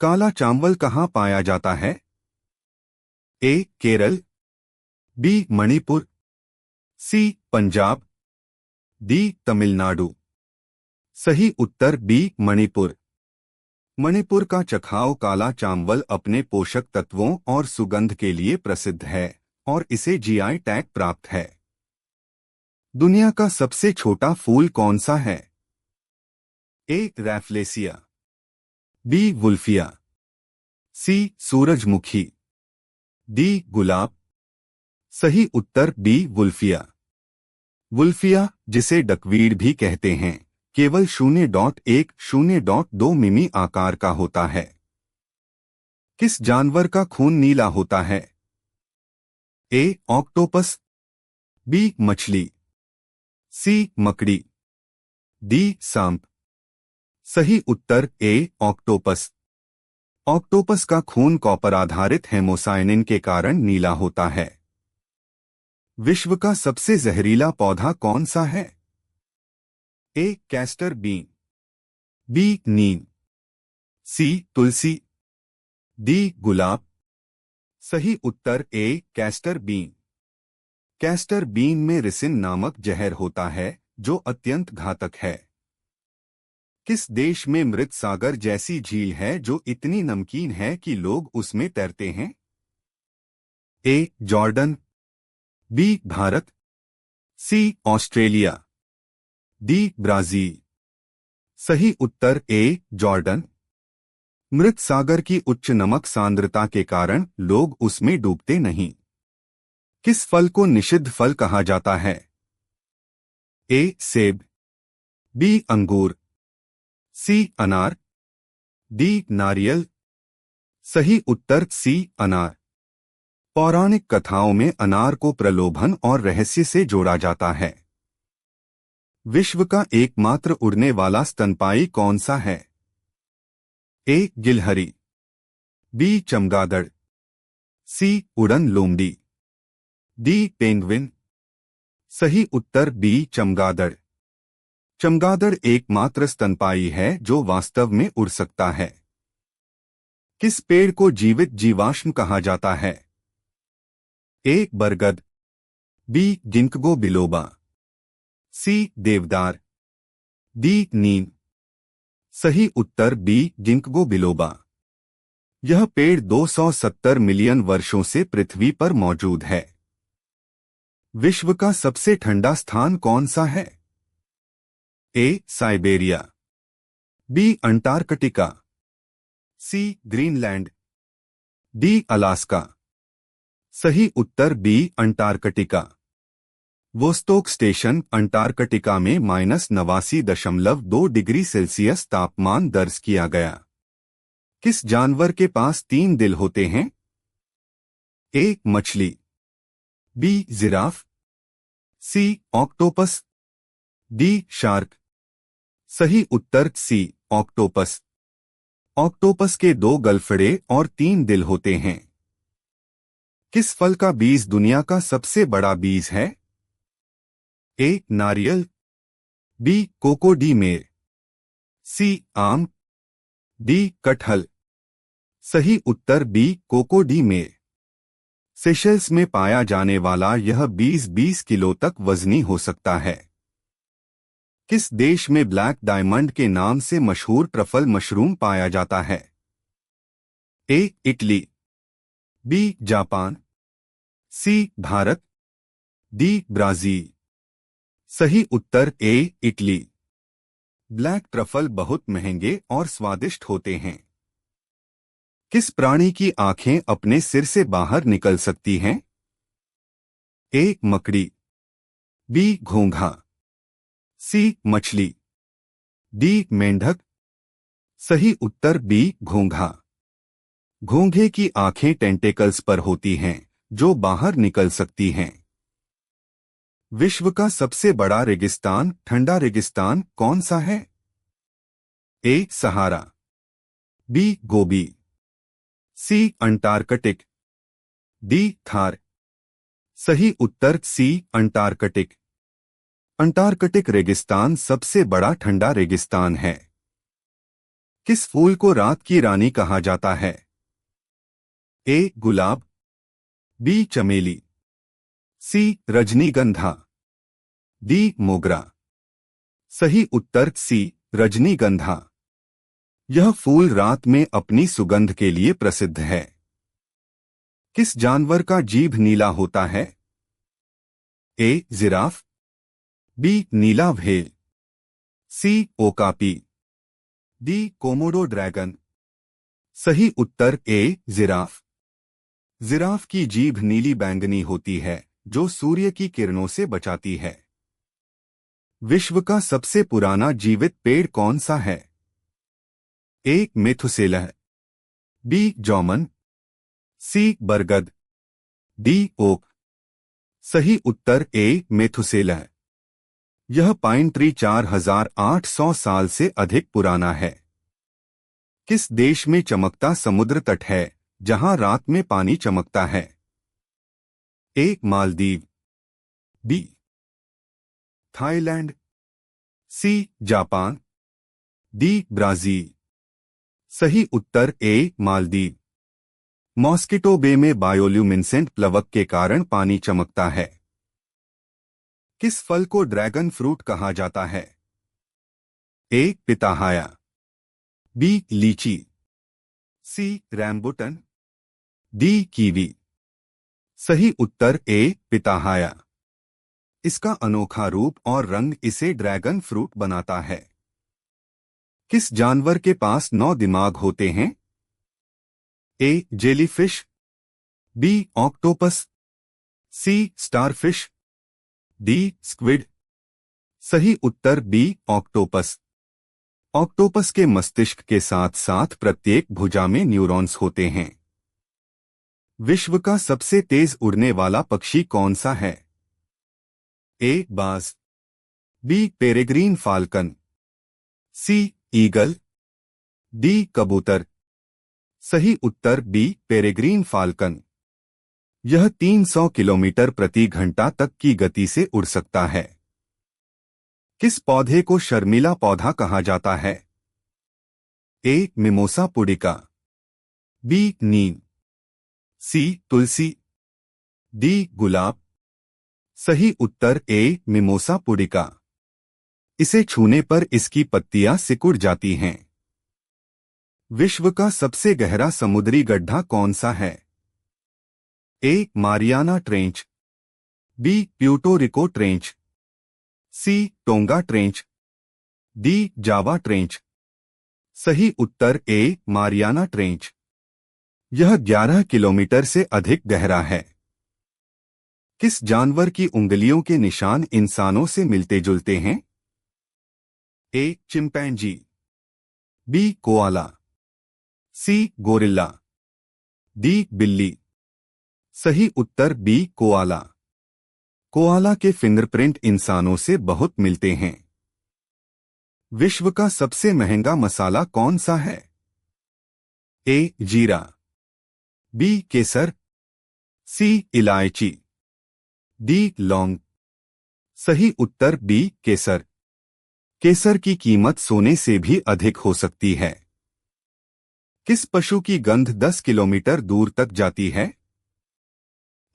काला चावल कहाँ पाया जाता है? ए केरल, बी मणिपुर, सी पंजाब, डी तमिलनाडु। सही उत्तर बी मणिपुर। मणिपुर का चखाव काला चावल अपने पोषक तत्वों और सुगंध के लिए प्रसिद्ध है और इसे जीआई टैग प्राप्त है। दुनिया का सबसे छोटा फूल कौन सा है? ए रैफ्लेसिया, बी वुल्फिया, सी सूरजमुखी, डी गुलाब। सही उत्तर बी वुल्फिया। वुल्फिया, जिसे डकवीड भी कहते हैं, केवल 0.1-0.2 मिमी आकार का होता है। किस जानवर का खून नीला होता है? ए ऑक्टोपस, बी मछली, सी मकड़ी, डी सांप। सही उत्तर ए ऑक्टोपस। ऑक्टोपस का खून कॉपर आधारित हेमोसायनिन के कारण नीला होता है। विश्व का सबसे जहरीला पौधा कौन सा है? ए कैस्टर बीन, बी नीम, सी तुलसी, डी गुलाब। सही उत्तर ए कैस्टर बीन। कैस्टर बीन में रिसिन नामक जहर होता है जो अत्यंत घातक है। किस देश में मृत सागर जैसी झील है जो इतनी नमकीन है कि लोग उसमें तैरते हैं? ए जॉर्डन, बी भारत, सी ऑस्ट्रेलिया, डी ब्राजील। सही उत्तर ए जॉर्डन। मृत सागर की उच्च नमक सांद्रता के कारण लोग उसमें डूबते नहीं। किस फल को निषिद्ध फल कहा जाता है? ए सेब, बी अंगूर, सी अनार, डी नारियल। सही उत्तर सी अनार। पौराणिक कथाओं में अनार को प्रलोभन और रहस्य से जोड़ा जाता है। विश्व का एकमात्र उड़ने वाला स्तनपायी कौन सा है? ए गिलहरी, बी चमगादड़, सी उड़न लोमड़ी, डी पेंगुइन। सही उत्तर बी चमगादड़। चमगादड़ एकमात्र स्तनपायी है जो वास्तव में उड़ सकता है। किस पेड़ को जीवित जीवाश्म कहा जाता है? ए बरगद, बी जिंकगो बिलोबा, सी देवदार, डी नीम। सही उत्तर बी जिंकगो बिलोबा। यह पेड़ 270 मिलियन वर्षों से पृथ्वी पर मौजूद है। विश्व का सबसे ठंडा स्थान कौन सा है? A Siberia, B Antarctica, C Greenland, D Alaska. सही उत्तर B Antarctica. Vostok station Antarctica में -89.2 डिग्री सेल्सियस तापमान दर्ज किया गया। किस जानवर के पास 3 दिल होते हैं? ए मछली, बी जिराफ, सी ऑक्टोपस, डी शार्क। सही उत्तर सी ऑक्टोपस। ऑक्टोपस के 2 गलफड़े और 3 दिल होते हैं। किस फल का बीज दुनिया का सबसे बड़ा बीज है? ए नारियल, बी कोकोडीमेर, सी आम, डी कटहल। सही उत्तर बी कोकोडीमेर। सेशल्स में पाया जाने वाला यह बीज 20 किलो तक वजनी हो सकता है। किस देश में ब्लैक डायमंड के नाम से मशहूर ट्रफल मशरूम पाया जाता है? A Italy, B Japan, C Bharat, D Brazil. सही उत्तर ए इटली। ब्लैक ट्रफल बहुत महंगे और स्वादिष्ट होते हैं। किस प्राणी की आंखें अपने सिर से बाहर निकल सकती हैं? ए मकड़ी, बी घोंघा, सी मछली, डी मेंढक। सही उत्तर बी घोंघा। घोंघे की आंखें टेंटेकल्स पर होती हैं जो बाहर निकल सकती हैं। विश्व का सबसे बड़ा रेगिस्तान ठंडा रेगिस्तान कौन सा है? ए सहारा, बी गोबी, सी अंटार्कटिक, डी थार। सही उत्तर सी अंटार्कटिक। अंटार्कटिक रेगिस्तान सबसे बड़ा ठंडा रेगिस्तान है। किस फूल को रात की रानी कहा जाता है? ए गुलाब, बी चमेली, सी रजनीगंधा, डी मोगरा। सही उत्तर सी रजनीगंधा। यह फूल रात में अपनी सुगंध के लिए प्रसिद्ध है। किस जानवर का जीभ नीला होता है? ए जिराफ, बी नीला व्हेल, सी ओकापी, डी कोमोडो ड्रैगन। सही उत्तर ए जिराफ। जिराफ की जीभ नीली बैंगनी होती है जो सूर्य की किरणों से बचाती है। विश्व का सबसे पुराना जीवित पेड़ कौन सा है? ए मेथुसेलह, बी जौमन, सी बरगद, डी ओक। सही उत्तर ए मेथुसेलह। यह पाइन ट्री 4800 साल से अधिक पुराना है। किस देश में चमकता समुद्र तट है जहां रात में पानी चमकता है? A Maldives, B Thailand, C Japan, D Brazil. सही उत्तर ए मालदीव। मॉस्किटो बे में बायोल्यूमिनेसेंट प्लवक के कारण पानी चमकता है। किस फल को ड्रैगन फ्रूट कहा जाता है? ए पिताहाया, बी लीची, सी रैम्बुटन, डी कीवी। सही उत्तर ए पिताहाया। इसका अनोखा रूप और रंग इसे ड्रैगन फ्रूट बनाता है। किस जानवर के पास 9 दिमाग होते हैं? ए जेलीफिश, बी ऑक्टोपस, सी स्टारफिश, डी स्क्विड। सही उत्तर बी ऑक्टोपस। ऑक्टोपस के मस्तिष्क के साथ साथ प्रत्येक भुजा में न्यूरॉन्स होते हैं। विश्व का सबसे तेज उड़ने वाला पक्षी कौन सा है? ए बाज, बी पेरेग्रीन फाल्कन, सी ईगल, डी कबूतर। सही उत्तर बी पेरेग्रीन फाल्कन। यह 300 किलोमीटर प्रति घंटा तक की गति से उड़ सकता है। किस पौधे को शर्मीला पौधा कहा जाता है? ए मिमोसा पुडिका, बी नीम, सी तुलसी, डी गुलाब। सही उत्तर ए मिमोसा पुडिका। इसे छूने पर इसकी पत्तियां सिकुड़ जाती हैं। विश्व का सबसे गहरा समुद्री गड्ढा कौन सा है? A Mariana trench, B Puerto Rico trench, C Tonga trench, D Java trench. सही उत्तर ए मारियाना ट्रेंच। यह 11 किलोमीटर से अधिक गहरा है। किस जानवर की उंगलियों के निशान इंसानों से मिलते जुलते हैं? ए चिंपैंजी, बी कोआला, सी गोरिल्ला, डी बिल्ली। सही उत्तर बी कोआला। कोआला के फिंगरप्रिंट इंसानों से बहुत मिलते हैं। विश्व का सबसे महंगा मसाला कौन सा है? ए जीरा, बी केसर, सी इलायची, डी लौंग। सही उत्तर बी केसर। केसर की कीमत सोने से भी अधिक हो सकती है। किस पशु की गंध 10 किलोमीटर दूर तक जाती है?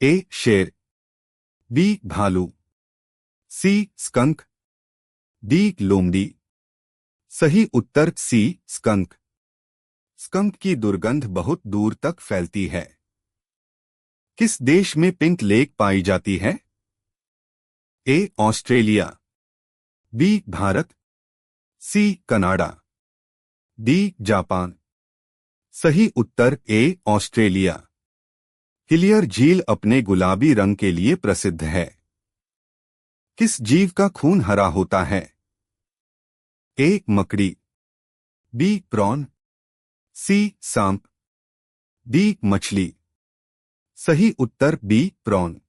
ए शेर, बी भालू, सी स्कंक, डी लोमड़ी। सही उत्तर सी स्कंक। स्कंक की दुर्गंध बहुत दूर तक फैलती है। किस देश में पिंक लेक पाई जाती है? A Australia, B Bharat, C Canada, D Japan. सही उत्तर ए ऑस्ट्रेलिया। हिलियर झील अपने गुलाबी रंग के लिए प्रसिद्ध है। किस जीव का खून हरा होता है? ए मकड़ी, बी प्रॉन, सी सांप, डी मछली। सही उत्तर बी प्रॉन।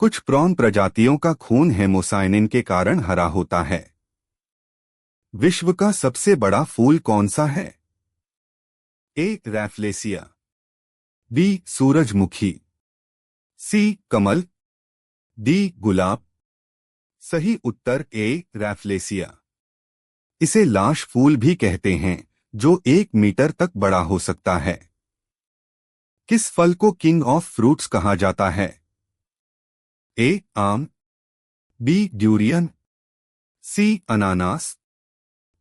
कुछ प्रॉन प्रजातियों का खून हेमोसाइनिन के कारण हरा होता है। विश्व का सबसे बड़ा फूल कौन सा है? ए रैफ्लेसिया, बी सूरजमुखी, सी कमल, डी गुलाब। सही उत्तर ए रैफ्लेसिया। इसे लाश फूल भी कहते हैं जो 1 मीटर तक बड़ा हो सकता है। किस फल को किंग ऑफ फ्रूट्स कहा जाता है? ए आम, बी ड्यूरियन, सी अनानास,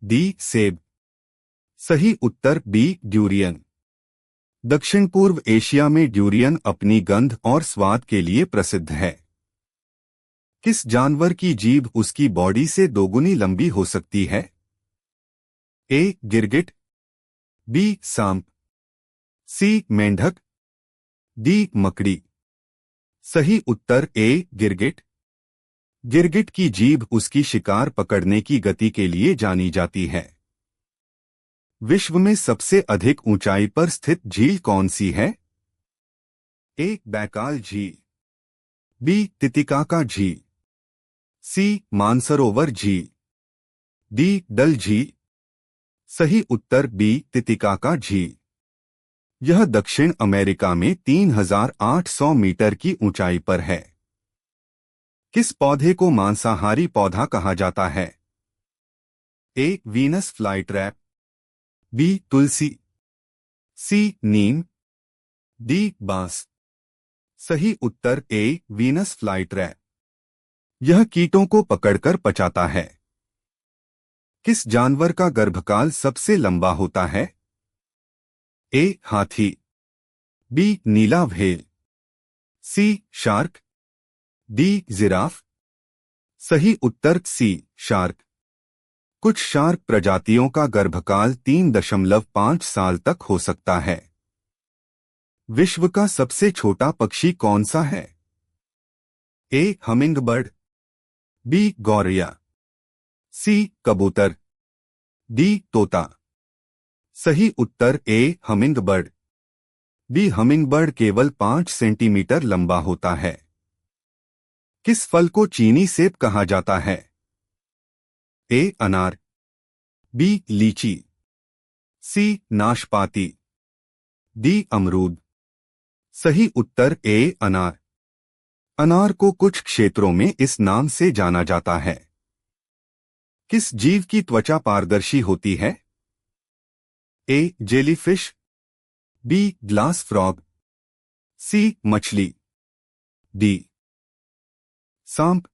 डी सेब। सही उत्तर बी ड्यूरियन। दक्षिण पूर्व एशिया में ड्यूरियन अपनी गंध और स्वाद के लिए प्रसिद्ध है। किस जानवर की जीभ उसकी बॉडी से दोगुनी लंबी हो सकती है? ए गिरगिट, बी सांप, सी मेंढक, डी मकड़ी। सही उत्तर ए गिरगिट। गिरगिट की जीभ उसकी शिकार पकड़ने की गति के लिए जानी जाती है। विश्व में सबसे अधिक ऊंचाई पर स्थित झील कौन सी है? ए बैकाल झील, बी तितिकाका झील, सी मानसरोवर झील, डी डल झील। सही उत्तर बी तितिकाका झील। यह दक्षिण अमेरिका में 3800 मीटर की ऊंचाई पर है। किस पौधे को मांसाहारी पौधा कहा जाता है? ए वीनस फ्लाईट्रैप, बी तुलसी, सी नीम, डी बांस। सही उत्तर ए वीनस फ्लाईट्रैप। यह कीटों को पकड़कर पचाता है। किस जानवर का गर्भकाल सबसे लंबा होता है? ए हाथी, बी नीला व्हेल, सी शार्क, डी जिराफ। सही उत्तर सी शार्क। कुछ शार्क प्रजातियों का गर्भकाल 3.5 साल तक हो सकता है। विश्व का सबसे छोटा पक्षी कौन सा है? ए हमिंगबर्ड, बी गौरैया, सी कबूतर, डी तोता। सही उत्तर ए हमिंगबर्ड। बी हमिंगबर्ड केवल 5 सेंटीमीटर लंबा होता है। किस फल को चीनी सेब कहा जाता है? ए अनार, बी लीची, सी नाशपाती, डी अमरूद। सही उत्तर ए अनार। अनार को कुछ क्षेत्रों में इस नाम से जाना जाता है। किस जीव की त्वचा पारदर्शी होती है? ए जेलीफिश, बी ग्लास फ्रॉग, सी मछली, डी सांप।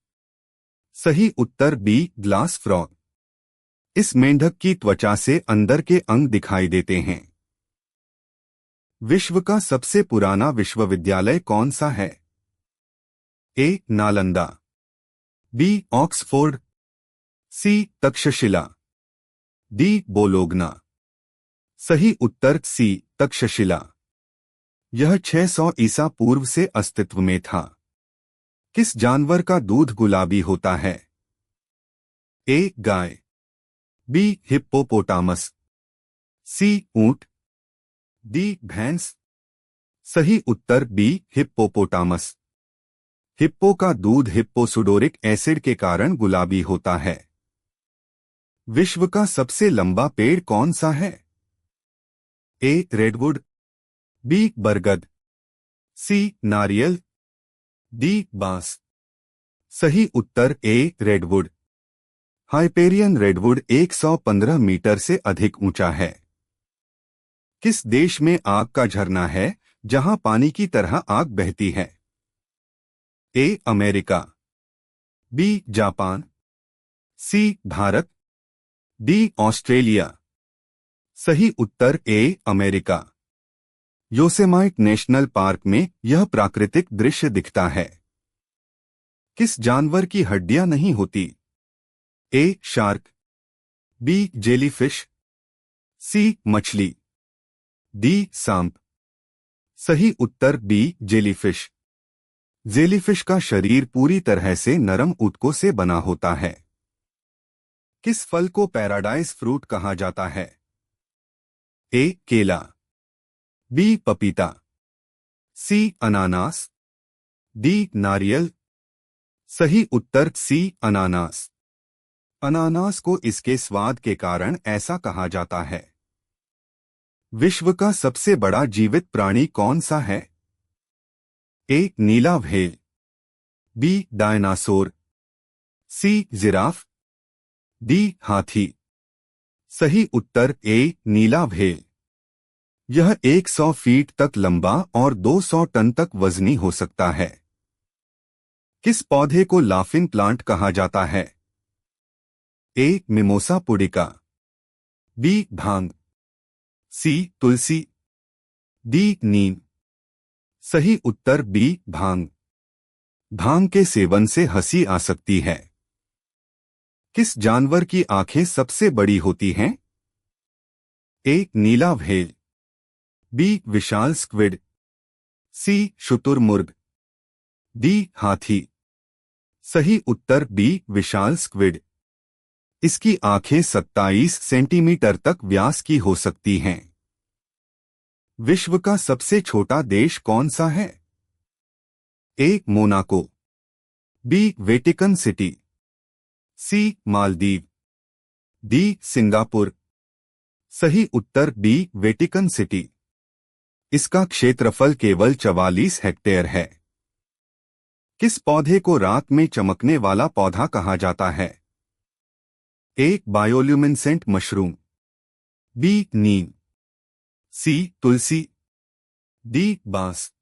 सही उत्तर बी ग्लास फ्रॉग। इस मेंढक की त्वचा से अंदर के अंग दिखाई देते हैं। विश्व का सबसे पुराना विश्वविद्यालय कौन सा है? ए नालंदा, बी ऑक्सफोर्ड, सी तक्षशिला, डी बोलोगना। सही उत्तर सी तक्षशिला। यह 600 ईसा पूर्व से अस्तित्व में था। किस जानवर का दूध गुलाबी होता है? ए गाय, बी हिप्पोपोटामस, सी ऊंट, डी भैंस। सही उत्तर बी हिप्पोपोटामस। हिप्पो का दूध हिप्पोसुडोरिक एसिड के कारण गुलाबी होता है। विश्व का सबसे लंबा पेड़ कौन सा है? ए रेडवुड, बी बरगद, सी नारियल, डी बांस। सही उत्तर ए रेडवुड। हाइपेरियन रेडवुड 115 मीटर से अधिक ऊंचा है। किस देश में आग का झरना है जहां पानी की तरह आग बहती है? A America, B Japan, C Bharat, D Australia. सही उत्तर A America. Yosemite national park में यह प्राकृतिक दृश्य दिखता है। किस जानवर की हड्डियां नहीं होती? ए शार्क, बी जेलीफिश, सी मछली, डी सांप। सही उत्तर बी जेलीफिश। जेलीफिश का शरीर पूरी तरह से नरम ऊतकों से बना होता है। किस फल को पैराडाइज फ्रूट कहा जाता है? ए केला, बी पपीता, सी अनानास, डी नारियल। सही उत्तर सी अनानास। अनानास को इसके स्वाद के कारण ऐसा कहा जाता है। विश्व का सबसे बड़ा जीवित प्राणी कौन सा है? ए नीला whale, B dinosaur, C giraffe, D हाथी। सही उत्तर ए नीला व्हेल। यह 100 फीट तक लंबा और 200 टन तक वजनी हो सकता है। किस पौधे को लाफिंग प्लांट कहा जाता है? ए मिमोसा पुडिका, बी भांग, सी तुलसी, डी नीम। सही उत्तर बी भांग। भांग के सेवन से हंसी आ सकती है। किस जानवर की आंखें सबसे बड़ी होती हैं? ए नीला व्हेल, बी विशाल स्क्विड, सी शुतुरमुर्ग, डी हाथी। सही उत्तर बी विशाल स्क्विड। इसकी आंखें 27 सेंटीमीटर तक व्यास की हो सकती हैं। विश्व का सबसे छोटा देश कौन सा है? ए मोनाको, बी वेटिकन सिटी, सी मालदीव, डी सिंगापुर। सही उत्तर बी वेटिकन सिटी। इसका क्षेत्रफल केवल 44 हेक्टेयर है। किस पौधे को रात में चमकने वाला पौधा कहा जाता है? ए बायोल्यूमिनेसेंट मशरूम, बी नीम, सी तुलसी, डी बांस।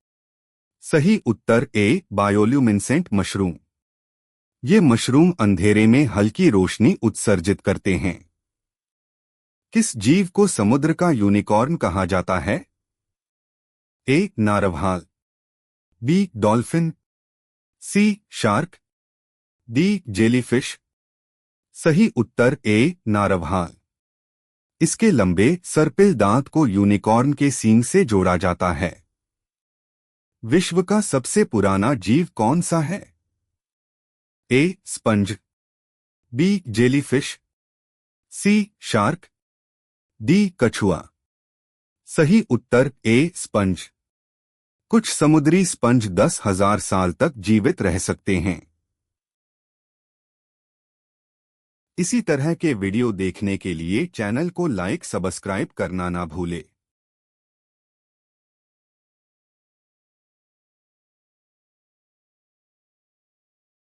सही उत्तर ए बायोल्यूमिनेसेंट मशरूम। ये मशरूम अंधेरे में हल्की रोशनी उत्सर्जित करते हैं। किस जीव को समुद्र का यूनिकॉर्न कहा जाता है? ए नारवाल, बी डॉल्फिन, सी शार्क, डी जेलीफिश। सही उत्तर ए नारवाल। इसके लंबे सर्पिल दांत को यूनिकॉर्न के सींग से जोड़ा जाता है। विश्व का सबसे पुराना जीव कौन सा है? ए स्पंज, बी जेलीफिश, सी शार्क, डी कछुआ। सही उत्तर ए स्पंज। कुछ समुद्री स्पंज 10,000 साल तक जीवित रह सकते हैं। इसी तरह के वीडियो देखने के लिए चैनल को लाइक सब्सक्राइब करना ना भूले।